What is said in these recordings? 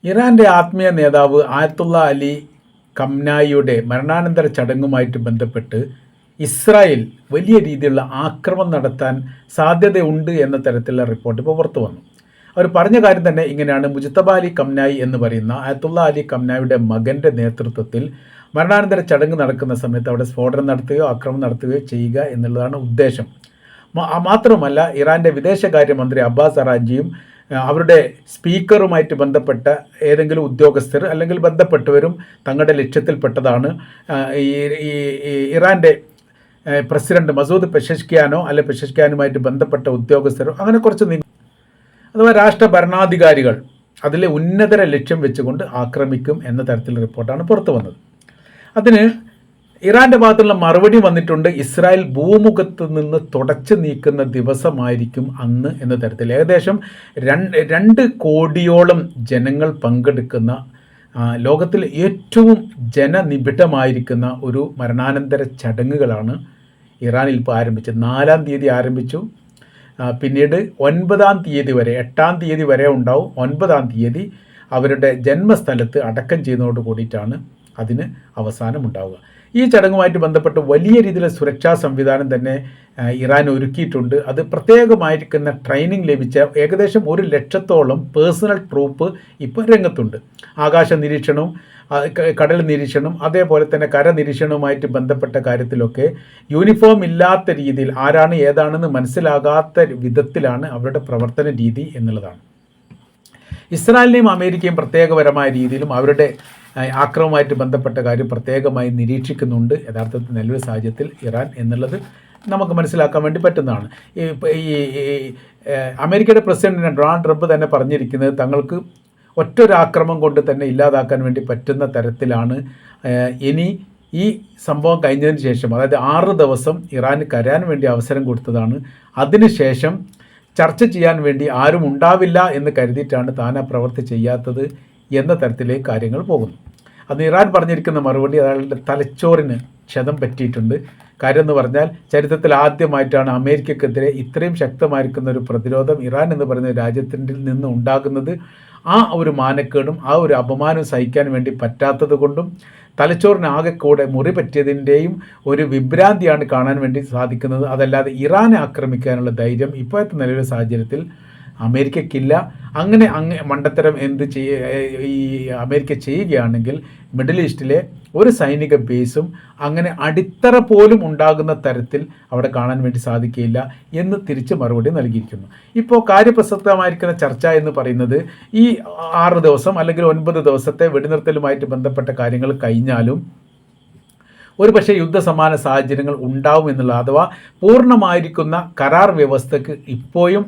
ഇറാൻ്റെ ആത്മീയ നേതാവ് ആയത്തുള്ള അലി ഖംനായിയുടെ മരണാനന്തര ചടങ്ങുമായിട്ട് ബന്ധപ്പെട്ട് ഇസ്രായേൽ വലിയ രീതിയിലുള്ള ആക്രമണം നടത്താൻ സാധ്യതയുണ്ട് എന്ന തരത്തിലുള്ള റിപ്പോർട്ട് ഇപ്പോൾ പുറത്തു വന്നു. അവർ പറഞ്ഞ കാര്യം തന്നെ ഇങ്ങനെയാണ്: മുജ്തബ അലി ഖംനായി എന്ന് പറയുന്ന ആയത്തുള്ള അലി ഖംനായിയുടെ മകൻ്റെ നേതൃത്വത്തിൽ മരണാനന്തര ചടങ്ങ് നടക്കുന്ന സമയത്ത് അവിടെ സ്ഫോടനം നടത്തുകയോ ആക്രമണം നടത്തുകയോ ചെയ്യുക എന്നുള്ളതാണ് ഉദ്ദേശം. മാത്രമല്ല, ഇറാൻ്റെ വിദേശകാര്യമന്ത്രി അബ്ബാസ് അറാഞ്ചിയും അവരുടെ സ്പീക്കറുമായിട്ട് ബന്ധപ്പെട്ട ഏതെങ്കിലും ഉദ്യോഗസ്ഥർ അല്ലെങ്കിൽ ബന്ധപ്പെട്ടവരും തങ്ങളുടെ ലക്ഷ്യത്തിൽപ്പെട്ടതാണ് ഇറാൻ്റെ പ്രസിഡന്റ് മസൂദ് പെഷഷ്കിയാനോ അല്ലെ പെഷഷ്കിയാനുമായിട്ട് ബന്ധപ്പെട്ട ഉദ്യോഗസ്ഥരോ അങ്ങനെ കുറച്ച് അഥവാ രാഷ്ട്ര ഭരണാധികാരികൾ അതിലെ ഉന്നതരെ ലക്ഷ്യം വെച്ചുകൊണ്ട് ആക്രമിക്കും എന്ന തരത്തിൽ റിപ്പോർട്ടാണ് പുറത്തു വന്നത്. അതിന് ഇറാൻ്റെ ഭാഗത്തുള്ള മറുപടി വന്നിട്ടുണ്ട്: ഇസ്രായേൽ ഭൂമുഖത്ത് നിന്ന് തുടച്ചു നീക്കുന്ന ദിവസമായിരിക്കും അന്ന് എന്ന തരത്തിൽ. ഏകദേശം 2 കോടിയോളം ജനങ്ങൾ പങ്കെടുക്കുന്ന ലോകത്തിൽ ഏറ്റവും ജനനിബിഡമായിരിക്കുന്ന ഒരു മരണാനന്തര ചടങ്ങുകളാണ് ഇറാനിൽ ഇപ്പോൾ ആരംഭിച്ചത്. 4-ാം തീയതി ആരംഭിച്ചു. പിന്നീട് 9-ാം തീയതി വരെ, 8-ാം തീയതി വരെ ഉണ്ടാവും. 9-ാം തീയതി അവരുടെ ജന്മസ്ഥലത്ത് അടക്കം ചെയ്യുന്നതോട് കൂടിയിട്ടാണ് അതിന് അവസാനമുണ്ടാവുക. ഈ ചടങ്ങുമായിട്ട് ബന്ധപ്പെട്ട് വലിയ രീതിയിലുള്ള സുരക്ഷാ സംവിധാനം തന്നെ ഇറാൻ ഒരുക്കിയിട്ടുണ്ട്. അത് പ്രത്യേകമായിരിക്കുന്ന ട്രെയിനിങ് ലഭിച്ച ഏകദേശം 100,000-ഓളം പേഴ്സണൽ ട്രൂപ്പ് ഇപ്പോൾ രംഗത്തുണ്ട്. ആകാശ നിരീക്ഷണവും കടൽ നിരീക്ഷണം അതേപോലെ തന്നെ കര നിരീക്ഷണവുമായിട്ട് ബന്ധപ്പെട്ട കാര്യത്തിലൊക്കെ യൂണിഫോം ഇല്ലാത്ത രീതിയിൽ ആരാണ് ഏതാണെന്ന് മനസ്സിലാകാത്ത വിധത്തിലാണ് അവരുടെ പ്രവർത്തന രീതി എന്നുള്ളതാണ്. ഇസ്രായേലിനെയും അമേരിക്കയും പ്രത്യേകപരമായ രീതിയിലും അവരുടെ ആക്രമണവുമായിട്ട് ബന്ധപ്പെട്ട കാര്യം പ്രത്യേകമായി നിരീക്ഷിക്കുന്നുണ്ട്. യഥാർത്ഥത്തിൽ നിലവിലെ സാഹചര്യത്തിൽ ഇറാൻ എന്നുള്ളത് നമുക്ക് മനസ്സിലാക്കാൻ വേണ്ടി പറ്റുന്നതാണ്. ഈ അമേരിക്കയുടെ പ്രസിഡന്റ് ഡൊണാൾഡ് ട്രംപ് തന്നെ പറഞ്ഞിരിക്കുന്നത് തങ്ങൾക്ക് ഒറ്റൊരാക്രമണം കൊണ്ട് തന്നെ ഇല്ലാതാക്കാൻ വേണ്ടി പറ്റുന്ന തരത്തിലാണ്. ഇനി ഈ സംഭവം കഴിഞ്ഞതിന് ശേഷം, അതായത് 6 ദിവസം ഇറാന് കരയാൻ വേണ്ടി അവസരം കൊടുത്തതാണ്. അതിനുശേഷം ചർച്ച ചെയ്യാൻ വേണ്ടി ആരും ഉണ്ടാവില്ല എന്ന് കരുതിയിട്ടാണ് താൻ ആ പ്രവൃത്തി ചെയ്യാത്തത് എന്ന തരത്തിലേക്ക് കാര്യങ്ങൾ പോകുന്നു. അത് ഇറാൻ പറഞ്ഞിരിക്കുന്ന മറുപടി അയാളുടെ തലച്ചോറിന് ക്ഷതം പറ്റിയിട്ടുണ്ട്. കാര്യം എന്ന് പറഞ്ഞാൽ ചരിത്രത്തിൽ ആദ്യമായിട്ടാണ് അമേരിക്കക്കെതിരെ ഇത്രയും ശക്തമായിരിക്കുന്ന ഒരു പ്രതിരോധം ഇറാൻ എന്ന് പറയുന്ന രാജ്യത്തിൻ്റെ നിന്ന് ഉണ്ടാകുന്നത്. ആ ഒരു മാനക്കേടും ആ ഒരു അപമാനവും സഹിക്കാൻ വേണ്ടി പറ്റാത്തത് കൊണ്ടും തലച്ചോറിന് ആകെ കൂടെ മുറി പറ്റിയതിൻ്റെയും ഒരു വിഭ്രാന്തിയാണ് കാണാൻ വേണ്ടി സാധിക്കുന്നത്. അതല്ലാതെ ഇറാനെ ആക്രമിക്കാനുള്ള ധൈര്യം ഇപ്പോഴത്തെ നിലവിലെ സാഹചര്യത്തിൽ അമേരിക്കയ്ക്കില്ല. അങ്ങനെ മണ്ടത്തരം ഈ അമേരിക്ക ചെയ്യുകയാണെങ്കിൽ മിഡിൽ ഈസ്റ്റിലെ ഒരു സൈനിക ബേസും അങ്ങനെ അടിത്തറ പോലും ഉണ്ടാകുന്ന തരത്തിൽ അവിടെ കാണാൻ വേണ്ടി സാധിക്കുകയില്ല എന്ന് തിരിച്ച് മറുപടി നൽകിയിരിക്കുന്നു. ഇപ്പോൾ കാര്യപ്രസക്തമായിരിക്കുന്ന ചർച്ച എന്ന് പറയുന്നത് ഈ 6 ദിവസം അല്ലെങ്കിൽ 9 ദിവസത്തെ വെടിനിർത്തലുമായിട്ട് ബന്ധപ്പെട്ട കാര്യങ്ങൾ കഴിഞ്ഞാലും ഒരു പക്ഷേ യുദ്ധസമാന സാഹചര്യങ്ങൾ ഉണ്ടാവും എന്നുള്ള, അഥവാ പൂർണ്ണമായിരിക്കുന്ന കരാർ വ്യവസ്ഥയ്ക്ക് ഇപ്പോഴും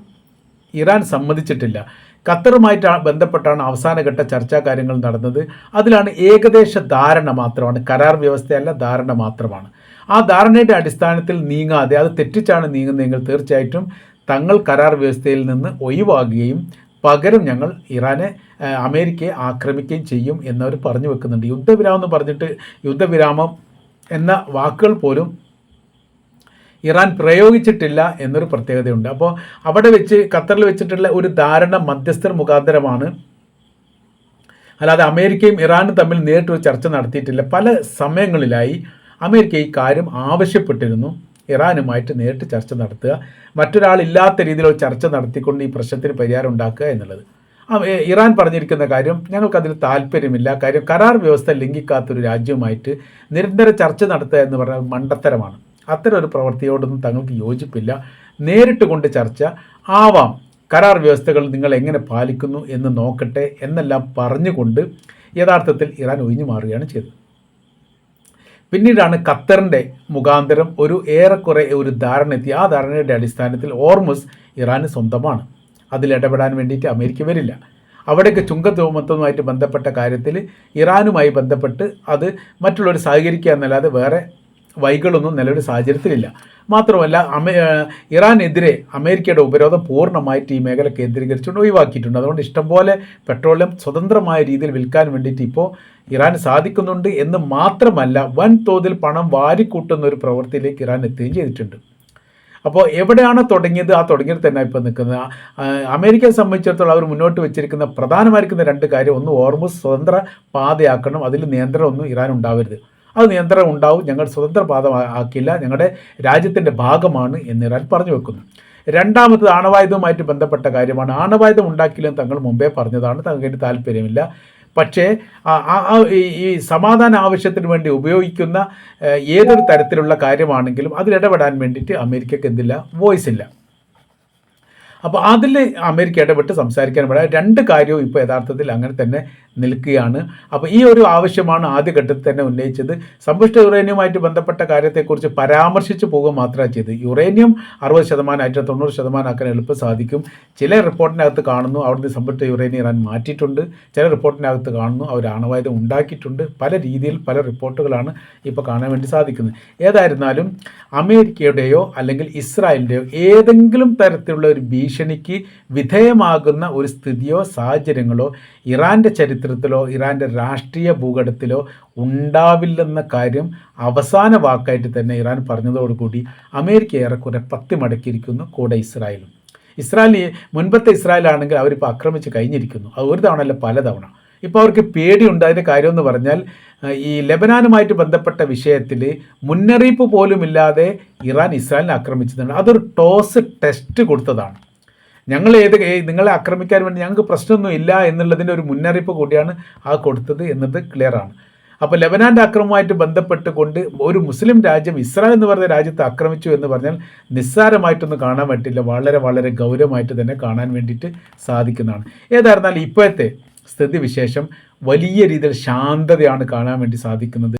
ഇറാൻ സമ്മതിച്ചിട്ടില്ല. ഖത്തറുമായിട്ട് ബന്ധപ്പെട്ടാണ് അവസാനഘട്ട ചർച്ചാ കാര്യങ്ങൾ നടന്നത്. അതിലാണ് ഏകദേശ ധാരണ മാത്രമാണ്, കരാർ വ്യവസ്ഥയല്ല, ധാരണ മാത്രമാണ്. ആ ധാരണയുടെ അടിസ്ഥാനത്തിൽ നീങ്ങാതെ അത് തെറ്റിച്ചാണ് നീങ്ങുന്നതെങ്കിൽ തീർച്ചയായിട്ടും തങ്ങൾ കരാർ വ്യവസ്ഥയിൽ നിന്ന് ഒഴിവാകുകയും പകരം ഞങ്ങൾ അമേരിക്കയെ ആക്രമിക്കുകയും ചെയ്യും എന്നവർ പറഞ്ഞു വെക്കുന്നുണ്ട്. യുദ്ധവിരാമം എന്ന് പറഞ്ഞിട്ട് യുദ്ധവിരാമം എന്ന വാക്കുകൾ പോലും ഇറാൻ പ്രയോഗിച്ചിട്ടില്ല എന്നൊരു പ്രത്യേകതയുണ്ട്. അപ്പോൾ അവിടെ വെച്ച് ഖത്തറിൽ വെച്ചിട്ടുള്ള ഒരു ധാരണ മധ്യസ്ഥർ മുഖാന്തരമാണ്, അല്ലാതെ അമേരിക്കയും ഇറാനും തമ്മിൽ നേരിട്ടൊരു ചർച്ച നടത്തിയിട്ടില്ല. പല സമയങ്ങളിലായി അമേരിക്ക ഈ കാര്യം ആവശ്യപ്പെട്ടിരുന്നു, ഇറാനുമായിട്ട് നേരിട്ട് ചർച്ച നടത്തുക, മറ്റൊരാളില്ലാത്ത രീതിയിലുള്ള ചർച്ച നടത്തിക്കൊണ്ട് ഈ പ്രശ്നത്തിന് പരിഹാരം ഉണ്ടാക്കുക എന്നുള്ളത്. ഇറാൻ പറഞ്ഞിരിക്കുന്ന കാര്യം ഞങ്ങൾക്കതിൽ താല്പര്യമില്ല. കാര്യം കരാർ വ്യവസ്ഥ ലംഘിക്കാത്തൊരു രാജ്യവുമായിട്ട് നിരന്തര ചർച്ച നടത്തുക എന്ന് പറഞ്ഞാൽ മണ്ടത്തരമാണ്. അത്തരം ഒരു പ്രവൃത്തിയോടൊന്നും തങ്ങൾക്ക് യോജിപ്പില്ല. നേരിട്ട് കൊണ്ട് ചർച്ച ആവാം, കരാർ വ്യവസ്ഥകൾ നിങ്ങൾ എങ്ങനെ പാലിക്കുന്നു എന്ന് നോക്കട്ടെ എന്നെല്ലാം പറഞ്ഞുകൊണ്ട് യഥാർത്ഥത്തിൽ ഇറാൻ ഒഴിഞ്ഞു മാറുകയാണ് ചെയ്തത്. പിന്നീടാണ് ഖത്തറിൻ്റെ മുഖാന്തരം ഏറെക്കുറെ ഒരു ധാരണ എത്തി. ആ ധാരണയുടെ അടിസ്ഥാനത്തിൽ ഹോർമുസ് ഇറാന് സ്വന്തമാണ്. അതിലിടപെടാൻ വേണ്ടിയിട്ട് അമേരിക്ക വരില്ല. അവിടേക്ക് ചുങ്കത്തുമത്തുമായിട്ട് ബന്ധപ്പെട്ട കാര്യത്തിൽ ഇറാനുമായി ബന്ധപ്പെട്ട് അത് മറ്റുള്ളവർ സഹകരിക്കുക എന്നല്ലാതെ വേറെ വൈകളൊന്നും നിലവിൽ സാഹചര്യത്തിലില്ല. മാത്രമല്ല ഇറാനെതിരെ അമേരിക്കയുടെ ഉപരോധം പൂർണ്ണമായിട്ട് ഈ മേഖല കേന്ദ്രീകരിച്ചുകൊണ്ട് ഒഴിവാക്കിയിട്ടുണ്ട്. അതുകൊണ്ട് ഇഷ്ടംപോലെ പെട്രോളിയം സ്വതന്ത്രമായ രീതിയിൽ വിൽക്കാൻ വേണ്ടിയിട്ട് ഇപ്പോൾ ഇറാൻ സാധിക്കുന്നുണ്ട് എന്ന് മാത്രമല്ല വൻതോതിൽ പണം വാരിക്കൂട്ടുന്ന ഒരു പ്രവൃത്തിയിലേക്ക് ഇറാൻ എത്തുകയും ചെയ്തിട്ടുണ്ട്. അപ്പോൾ എവിടെയാണോ തുടങ്ങിയത് ആ തുടങ്ങിയത് തന്നെ ഇപ്പോൾ നിൽക്കുന്നത്. അമേരിക്കയെ സംബന്ധിച്ചിടത്തോളം അവർ മുന്നോട്ട് വെച്ചിരിക്കുന്ന പ്രധാനമായിരിക്കുന്ന രണ്ട് കാര്യം: ഒന്ന്, ഹോർമുസ് സ്വതന്ത്ര പാതയാക്കണം, അതിൽ നിയന്ത്രണമൊന്നും ഇറാൻ ഉണ്ടാവരുത്. അത് നിയന്ത്രണം ഉണ്ടാവും, ഞങ്ങൾ സ്വതന്ത്ര പാത ആക്കില്ല, ഞങ്ങളുടെ രാജ്യത്തിൻ്റെ ഭാഗമാണ് എന്ന് ഇറാൻ പറഞ്ഞു വെക്കുന്നു. രണ്ടാമത് ആണവായുധവുമായിട്ട് ബന്ധപ്പെട്ട കാര്യമാണ്. ആണവായുധം ഉണ്ടാക്കില്ലെന്ന് തങ്ങൾ മുമ്പേ പറഞ്ഞതാണ്, തങ്ങൾക്ക് താല്പര്യമില്ല. പക്ഷേ ഈ സമാധാന ആവശ്യത്തിന് വേണ്ടി ഉപയോഗിക്കുന്ന ഏതൊരു തരത്തിലുള്ള കാര്യമാണെങ്കിലും അതിലിടപെടാൻ വേണ്ടിയിട്ട് അമേരിക്കയ്ക്ക് എന്തില്ല, വോയിസ് ഇല്ല. അപ്പോൾ അതിൽ അമേരിക്ക ഇടപെട്ട് സംസാരിക്കാൻ പാടില്ല. രണ്ട് കാര്യവും ഇപ്പോൾ യഥാർത്ഥത്തിൽ അങ്ങനെ തന്നെ നിൽക്കുകയാണ്. അപ്പോൾ ഈ ഒരു ആവശ്യമാണ് ആദ്യഘട്ടത്തിൽ തന്നെ ഉന്നയിച്ചത്. സമ്പുഷ്ട യുറേനിയവുമായിട്ട് ബന്ധപ്പെട്ട കാര്യത്തെക്കുറിച്ച് പരാമർശിച്ച് പോകുക മാത്രമാണ് ചെയ്തത്. യുറേനിയം 60% 90% ആക്കാൻ എളുപ്പം സാധിക്കും. ചില റിപ്പോർട്ടിനകത്ത് കാണുന്നു അവിടുന്ന് സമ്പുഷ്ട യുറേനിയം ഇറാൻ മാറ്റിയിട്ടുണ്ട്. ചില റിപ്പോർട്ടിനകത്ത് കാണുന്നു അവർ ആണവായുധം ഉണ്ടാക്കിയിട്ടുണ്ട്. പല രീതിയിൽ പല റിപ്പോർട്ടുകളാണ് ഇപ്പോൾ കാണാൻ വേണ്ടി സാധിക്കുന്നത്. ഏതായിരുന്നാലും അമേരിക്കയുടെയോ അല്ലെങ്കിൽ ഇസ്രായേലിൻ്റെയോ ഏതെങ്കിലും തരത്തിലുള്ള ഒരു ഭീഷണിക്ക് വിധേയമാകുന്ന ഒരു സ്ഥിതിയോ സാഹചര്യങ്ങളോ ഇറാൻ്റെ ചരിത്രത്തിലോ ഇറാൻ്റെ രാഷ്ട്രീയ ഭൂപടത്തിലോ ഉണ്ടാവില്ലെന്ന കാര്യം അവസാന വാക്കായിട്ട് തന്നെ ഇറാൻ പറഞ്ഞതോടുകൂടി അമേരിക്ക ഏറെക്കുറെ പത്തി മടക്കിയിരിക്കുന്നു. കൂടെ ഇസ്രായേലിന് മുൻപത്തെ ഇസ്രായേലാണെങ്കിൽ അവരിപ്പോൾ ആക്രമിച്ച് കഴിഞ്ഞിരിക്കുന്നു. അത് ഒരു തവണ അല്ല, പലതവണ. ഇപ്പോൾ അവർക്ക് പേടിയുണ്ട്. അതിൻ്റെ കാര്യമെന്ന് പറഞ്ഞാൽ ഈ ലെബനാനുമായിട്ട് ബന്ധപ്പെട്ട വിഷയത്തിൽ മുന്നറിയിപ്പ് പോലുമില്ലാതെ ഇറാൻ ഇസ്രായേലിനെ ആക്രമിച്ചിട്ടുണ്ട്. അതൊരു ടോസ് ടെസ്റ്റ് കൊടുത്തതാണ്. ഞങ്ങൾ നിങ്ങളെ ആക്രമിക്കാൻ വേണ്ടി ഞങ്ങൾക്ക് പ്രശ്നമൊന്നും ഇല്ല എന്നുള്ളതിൻ്റെ ഒരു മുന്നറിയിപ്പ് കൂടിയാണ് ആ കൊടുത്തത് എന്നത് ക്ലിയറാണ്. അപ്പോൾ ലെബനാൻ്റെ ആക്രമണവുമായിട്ട് ബന്ധപ്പെട്ടുകൊണ്ട് ഒരു മുസ്ലിം രാജ്യം ഇസ്രായേൽ എന്ന് പറയുന്ന രാജ്യത്തെ ആക്രമിച്ചു എന്ന് പറഞ്ഞാൽ നിസ്സാരമായിട്ടൊന്നും കാണാൻ പറ്റില്ല, വളരെ വളരെ ഗൗരവമായിട്ട് തന്നെ കാണാൻ വേണ്ടിയിട്ട് സാധിക്കുന്നതാണ്. ഏതായിരുന്നാലും ഇപ്പോഴത്തെ സ്ഥിതിവിശേഷം വലിയ രീതിയിൽ ശാന്തതയാണ് കാണാൻ വേണ്ടി സാധിക്കുന്നത്.